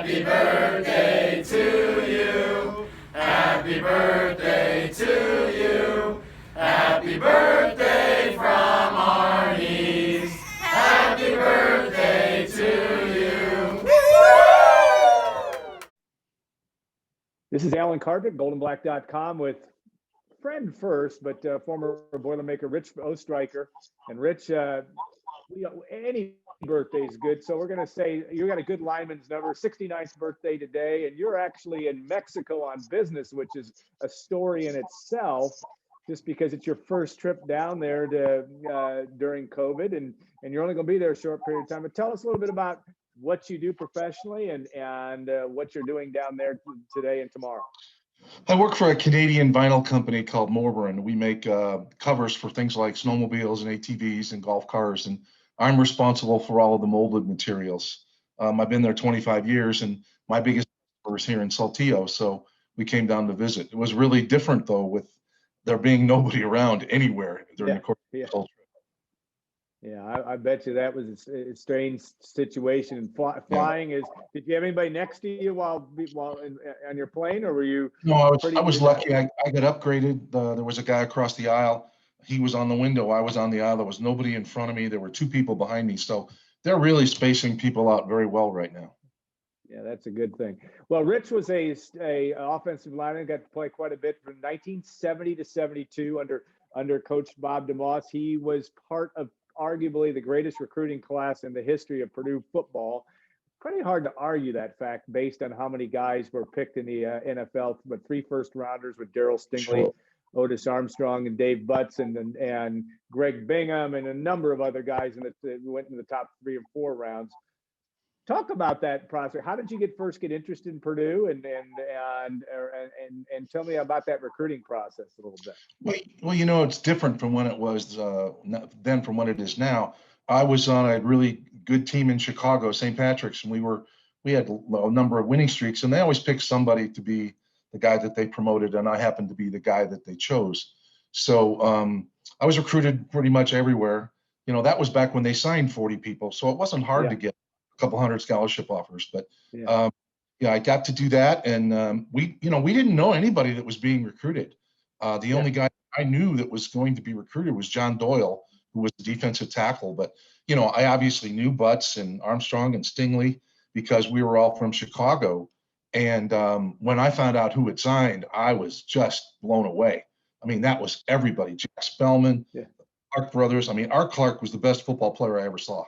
Happy birthday to you. Happy birthday to you. Happy birthday from Arnie's. Happy birthday to you. This is Alan Carpet, goldenblack.com, with friend first, but former Boilermaker Rich Ostriker. And Rich, any birthday is good. So we're going to say you got a good lineman's number, 69th birthday today, and you're actually in Mexico on business, which is a story in itself, just because it's your first trip down there during COVID, and you're only going to be there a short period of time. But tell us a little bit about what you do professionally and what you're doing down there today and tomorrow. I work for a Canadian vinyl company called Morburn. We make covers for things like snowmobiles and ATVs and golf cars, and I'm responsible for all of the molded materials. I've been there 25 years, and my biggest customer is here in Saltillo, so we came down to visit. It was really different, though, with there being nobody around anywhere during the course of the whole trip. Yeah, I bet you that was a strange situation. And flying is. Did you have anybody next to you while on your plane, or were you? No, I was lucky. I got upgraded. There was a guy across the aisle. He was on the window. I was on the aisle. There was nobody in front of me. There were two people behind me. So they're really spacing people out very well right now. Yeah, that's a good thing. Well, Rich was a offensive lineman. Got to play quite a bit from 1970 to 72 under Coach Bob DeMoss. He was part of arguably the greatest recruiting class in the history of Purdue football. Pretty hard to argue that fact based on how many guys were picked in the NFL, but 3 first-rounders with Darryl Stingley, Sure. Otis Armstrong, and Dave Butts, and Greg Bingham, and a number of other guys that went in the top 3 or 4 rounds. Talk about that process. How did you first get interested in Purdue, and tell me about that recruiting process a little bit. Well, it's different from when it was then from what it is now. I was on a really good team in Chicago, St. Patrick's, and we had a number of winning streaks, and they always picked somebody to be the guy that they promoted, and I happened to be the guy that they chose. So I was recruited pretty much everywhere. That was back when they signed 40 people, so it wasn't hard to get a couple hundred scholarship offers. But I got to do that, and we didn't know anybody that was being recruited. The only guy I knew that was going to be recruited was John Doyle, who was the defensive tackle. But I obviously knew Butts and Armstrong and Stingley because we were all from Chicago. And when I found out who had signed, I was just blown away. I mean, that was everybody. Jack Spellman, Clark brothers. I mean, Art Clark was the best football player I ever saw.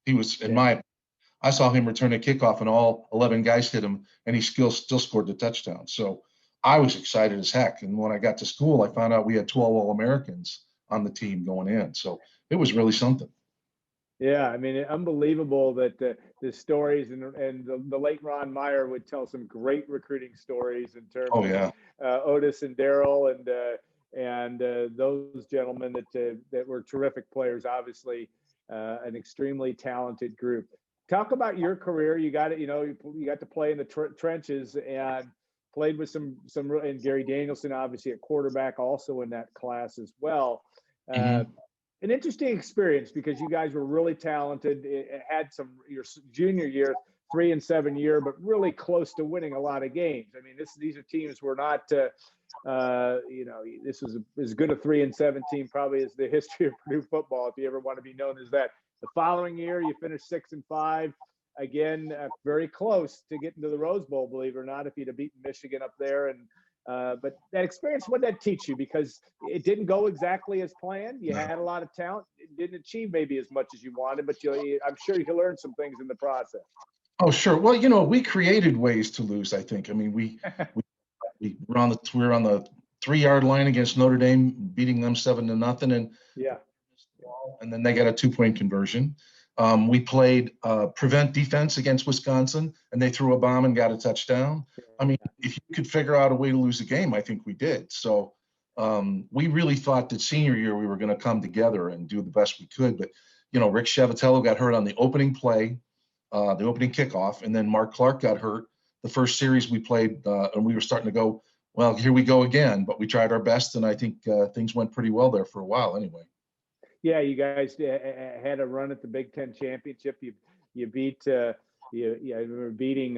He was, I saw him return a kickoff and all 11 guys hit him, and he still scored the touchdown. So I was excited as heck. And when I got to school, I found out we had 12 All-Americans on the team going in. So it was really something. Yeah, I mean, unbelievable that the stories and the late Ron Meyer would tell some great recruiting stories in terms of Otis and Darryl and those gentlemen that were terrific players. Obviously, an extremely talented group. Talk about your career. You got to play in the trenches and played with some and Gary Danielson, obviously at quarterback, also in that class as well. An interesting experience because you guys were really talented. It had your junior year, 3-7 year, but really close to winning a lot of games. I mean, these are teams were not, this was as good a 3-7 team probably as the history of Purdue football, if you ever want to be known as that. The following year, you finished 6-5. Again, very close to getting to the Rose Bowl, believe it or not, if you'd have beaten Michigan up there. But that experience, what did that teach you? Because it didn't go exactly as planned. You had a lot of talent. It didn't achieve maybe as much as you wanted, but I'm sure you learned some things in the process. Oh, sure. Well, we created ways to lose, I think. I mean, we were on the 3-yard line against Notre Dame, beating them 7-0, and then they got a 2-point conversion. We played prevent defense against Wisconsin, and they threw a bomb and got a touchdown. I mean, if you could figure out a way to lose a game, I think we did. So we really thought that senior year we were going to come together and do the best we could. But, Rick Shavatello got hurt on the opening play, the opening kickoff, and then Mark Clark got hurt the first series we played, and we were starting to go, well, here we go again. But we tried our best, and I think things went pretty well there for a while anyway. Yeah, you guys had a run at the Big Ten championship. You beat I remember beating,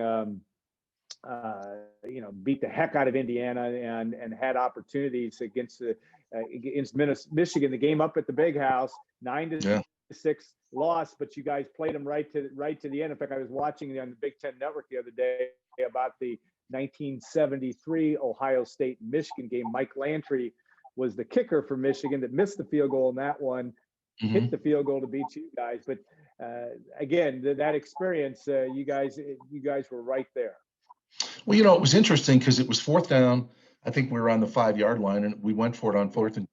beat the heck out of Indiana and had opportunities against Michigan. The game up at the Big House, 9-6 loss, but you guys played them right to the end. In fact, I was watching on the Big Ten Network the other day about the 1973 Ohio State Michigan game. Mike Lantry was the kicker for Michigan that missed the field goal in that one, hit the field goal to beat you guys. But again, that experience, you guys were right there. Well, it was interesting because it was 4th down. I think we were on the 5-yard line, and we went for it on 4th. And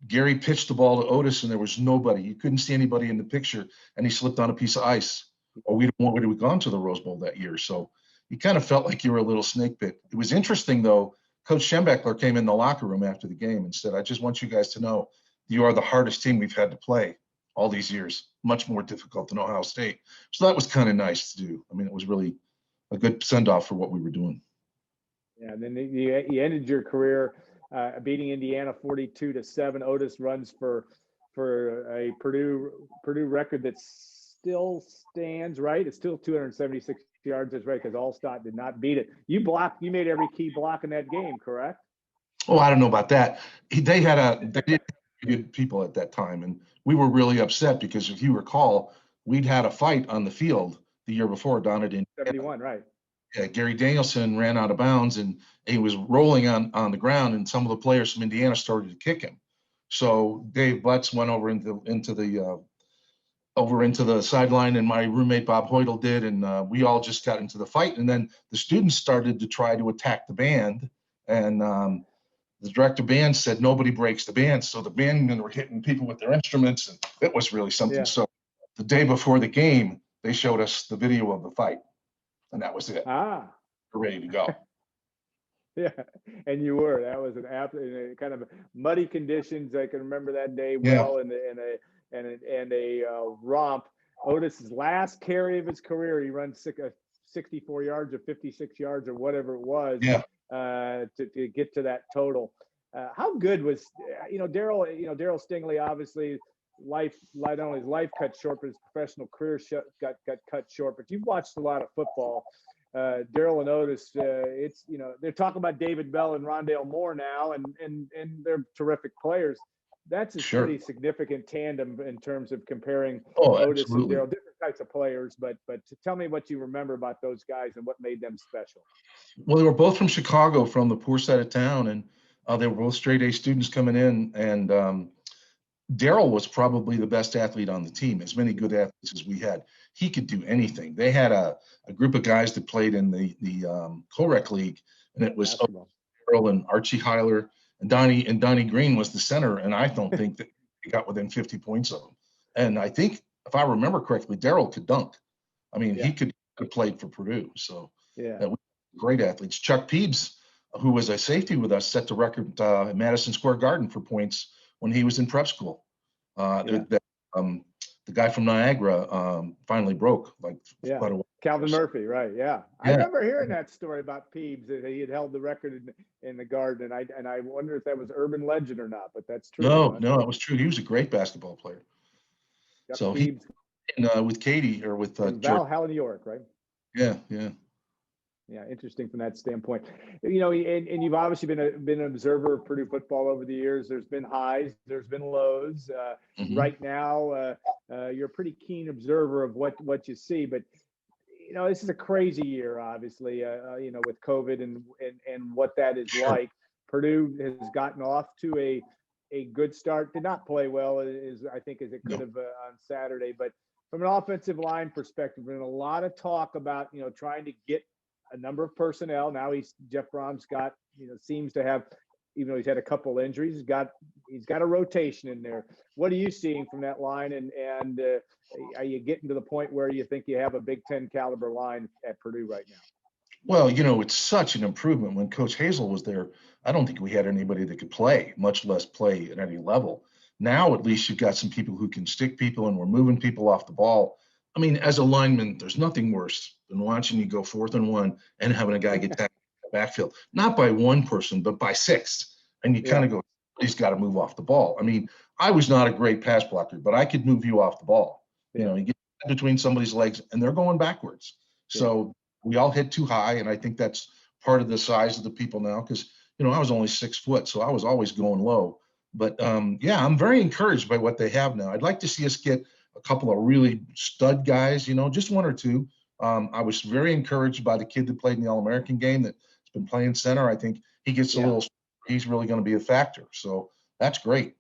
Gary pitched the ball to Otis, and there was nobody. You couldn't see anybody in the picture, and he slipped on a piece of ice. Or we would have gone to the Rose Bowl that year. So you kind of felt like you were a little snake bit. It was interesting, though. Coach Schembechler came in the locker room after the game and said, "I just want you guys to know you are the hardest team we've had to play all these years. Much more difficult than Ohio State." So that was kind of nice to do. I mean, it was really a good send-off for what we were doing. Yeah, and then you ended your career beating Indiana 42-7. Otis runs for a Purdue record that still stands, right? It's still 276 yards, that's right, because Allstott did not beat it. You made every key block in that game, correct? Oh, I don't know about that. They did good people at that time, and we were really upset because if you recall, we'd had a fight on the field the year before down at Indiana. 71, right? Yeah, Gary Danielson ran out of bounds and he was rolling on the ground, and some of the players from Indiana started to kick him. So Dave Butts went over into the sideline, and my roommate Bob Hoytle did, and we all just got into the fight. And then the students started to try to attack the band, and the director of band said nobody breaks the band. So the bandmen were hitting people with their instruments, and it was really something. Yeah. So the day before the game, they showed us the video of the fight, and that was it. We're ready to go. Yeah, and you were. That was in kind of muddy conditions. I can remember that day well, and a romp. Otis's last carry of his career, he runs 64 yards or 56 yards or whatever it was. Yeah. To get to that total. How good was Daryl? Daryl Stingley, obviously, not only his life cut short, but his professional career got cut short. But you've watched a lot of football. Daryl and Otis, they're talking about David Bell and Rondale Moore now, and they're terrific players. That's a pretty significant tandem in terms of comparing Otis and Daryl. Different types of players, but tell me what you remember about those guys and what made them special. Well, they were both from Chicago, from the poor side of town, and they were both straight A students coming in. And Daryl was probably the best athlete on the team. As many good athletes as we had, he could do anything. They had a group of guys that played in the Co-Rec League, and it was Daryl and Archie Heiler. And Donnie Green was the center, and I don't think that he got within 50 points of him. And I think, if I remember correctly, Daryl could dunk. I mean, he could have played for Purdue. So we were great athletes. Chuck Peebs, who was a safety with us, set the record at Madison Square Garden for points when he was in prep school. The guy from Niagara finally broke quite a while. Calvin Murphy, right? Yeah. I remember hearing that story about Peebs, that he had held the record in the Garden, and I wonder if that was urban legend or not, but that's true. No, it was true. He was a great basketball player. Yep, so Peebs. With Katie or with Valhalla, New York, right? Yeah. Yeah, interesting from that standpoint. And you've obviously been an observer of Purdue football over the years. There's been highs, there's been lows. Right now, you're a pretty keen observer of what you see. But this is a crazy year, obviously. With COVID and what that is like. Purdue has gotten off to a good start. Did not play well as it could have on Saturday. But from an offensive line perspective, there's been a lot of talk about trying to get a number of personnel. Now Jeff Brom's got, seems to have, even though he's had a couple injuries, he's got a rotation in there. What are you seeing from that line? And are you getting to the point where you think you have a Big Ten caliber line at Purdue right now? Well, it's such an improvement. When Coach Hazel was there, I don't think we had anybody that could play, much less play at any level. Now, at least you've got some people who can stick people, and we're moving people off the ball. I mean, as a lineman, there's nothing worse than watching you go 4th and 1 and having a guy get tackled in the backfield, not by one person, but by 6. And you kind of go, he's got to move off the ball. I mean, I was not a great pass blocker, but I could move you off the ball. You get between somebody's legs, and they're going backwards. So we all hit too high, and I think that's part of the size of the people now, because I was only 6 foot, so I was always going low. But yeah, I'm very encouraged by what they have now. I'd like to see us get a couple of really stud guys, just 1 or 2. I was very encouraged by the kid that played in the All-American game that's been playing center. I think he gets a little, he's really going to be a factor. So that's great.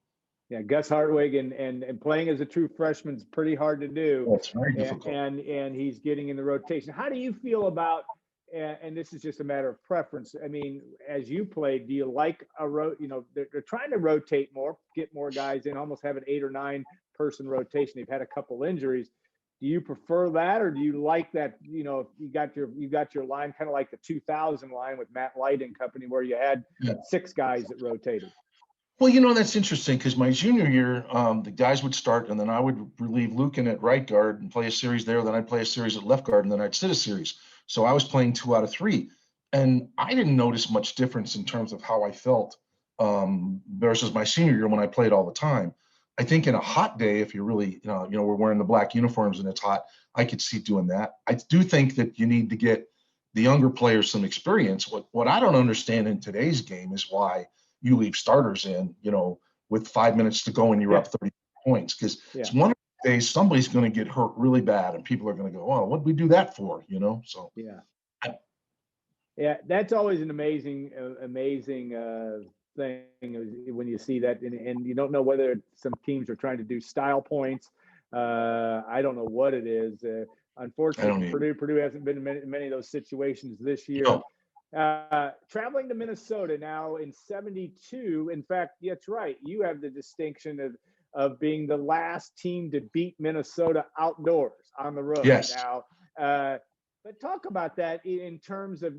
Yeah, Gus Hartwig and playing as a true freshman is pretty hard to do. That's very difficult. And he's getting in the rotation. How do you feel about, and this is just a matter of preference, I mean, as you played, do you like they're trying to rotate more, get more guys in, almost have an 8 or 9 person rotation. They've had a couple injuries. Do you prefer that, or do you like that, you got your line kind of like the 2000 line with Matt Light and company, where you had 6 guys that rotated? Well, that's interesting, because my junior year, the guys would start, and then I would relieve Lucan at right guard and play a series there. Then I'd play a series at left guard, and then I'd sit a series. So I was playing 2 out of 3, and I didn't notice much difference in terms of how I felt versus my senior year when I played all the time. I think in a hot day, if you're really, we're wearing the black uniforms and it's hot, I could see doing that. I do think that you need to get the younger players some experience. What I don't understand in today's game is why you leave starters in, with 5 minutes to go and you're up 30 points, because it's one of the days somebody's going to get hurt really bad and people are going to go, oh, what did we do that for? So yeah, that's always an amazing thing when you see that, and you don't know whether some teams are trying to do style points. I don't know what it is. Unfortunately, Purdue hasn't been in many of those situations this year. No. Traveling to Minnesota now in 72. In fact, that's right. You have the distinction of being the last team to beat Minnesota outdoors on the road. Yes. Now, but talk about that in terms of,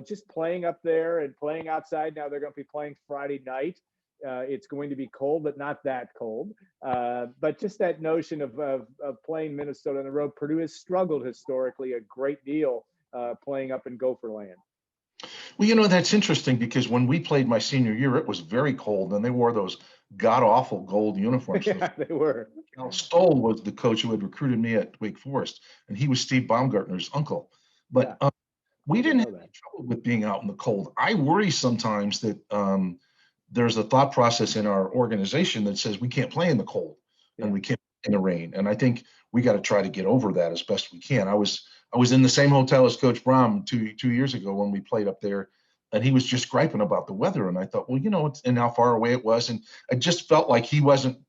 just playing up there and playing outside. Now they're going to be playing Friday night. It's going to be cold, but not that cold. But just that notion of playing Minnesota on the road. Purdue has struggled historically a great deal playing up in Gopher Land. Well, that's interesting, because when we played my senior year, it was very cold, and they wore those god-awful gold uniforms. Yeah, they were. Cal Stoll was the coach who had recruited me at Wake Forest, and he was Steve Baumgartner's uncle. But we didn't have any trouble with being out in the cold. I worry sometimes that there's a thought process in our organization that says we can't play in the cold and we can't play in the rain. And I think we got to try to get over that as best we can. I was in the same hotel as Coach Brom two years ago when we played up there, and he was just griping about the weather. And I thought, well, and how far away it was. And I just felt like he wasn't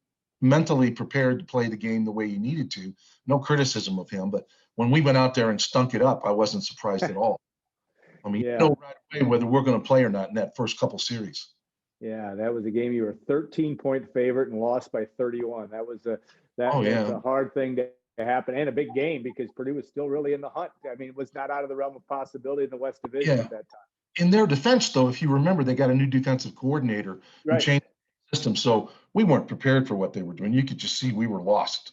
mentally prepared to play the game the way he needed to. No criticism of him, but when we went out there and stunk it up, I wasn't surprised at all. I mean, you know right away whether we're going to play or not in that first couple series. Yeah, that was a game you were 13-point favorite and lost by 31. That was a hard thing to happen, and a big game, because Purdue was still really in the hunt. I mean, it was not out of the realm of possibility in the West Division at that time. In their defense, though, if you remember, they got a new defensive coordinator who changed the system, so we weren't prepared for what they were doing. You could just see we were lost,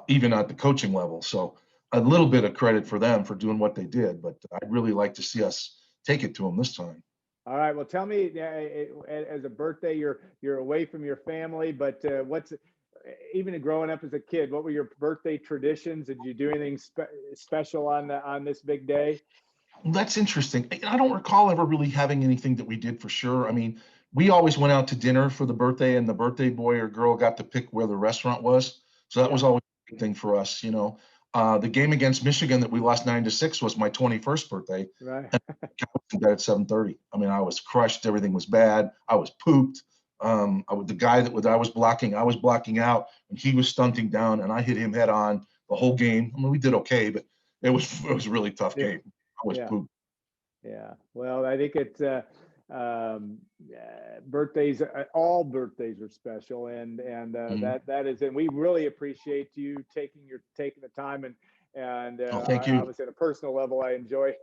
even at the coaching level. So a little bit of credit for them for doing what they did, but I'd really like to see us take it to them this time. All right. Well, tell me, as a birthday, you're away from your family, but even growing up as a kid, what were your birthday traditions? Did you do anything special on this big day? Well, that's interesting. I don't recall ever really having anything that we did for sure. I mean, we always went out to dinner for the birthday, and the birthday boy or girl got to pick where the restaurant was. So that was always a big thing for us, The game against Michigan that we lost 9-6 was my 21st birthday. Right. And I was at 7:30. I mean, I was crushed. Everything was bad. I was pooped. The guy that I was blocking out, and he was stunting down, and I hit him head on the whole game. I mean, we did okay, but it was a really tough game. I was pooped. Yeah. Well, I think it's birthdays. All birthdays are special, and that is, and we really appreciate you taking the time and thank you. I was at a personal level. I enjoy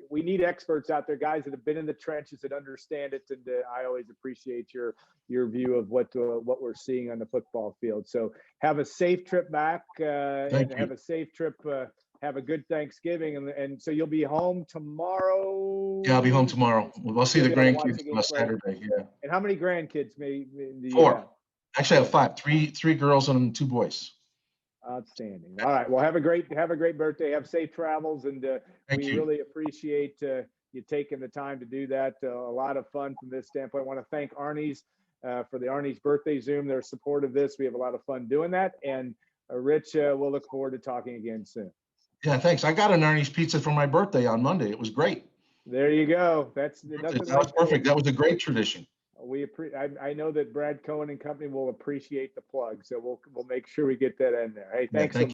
we need experts out there, guys that have been in the trenches that understand it, and I always appreciate your view of what we're seeing on the football field. So have a safe trip back, and have a safe trip. Have a good Thanksgiving, and so you'll be home tomorrow. Yeah, I'll be home tomorrow. We'll see the grandkids on Saturday. Yeah. And how many grandkids may do you 4. have? Actually, I have 5. 3 girls and 2 boys. Outstanding. All right. Well, have a great birthday. Have safe travels, and we really appreciate you taking the time to do that. A lot of fun from this standpoint. I want to thank Arnie's for the Arnie's birthday Zoom. Their support of this. We have a lot of fun doing that. And Rich, we'll look forward to talking again soon. Yeah, thanks. I got an Arnie's pizza for my birthday on Monday. It was great. There you go. That was perfect. That was a great tradition. I know that Brad Cohen and company will appreciate the plug, so we'll make sure we get that in there. Hey, thanks so much.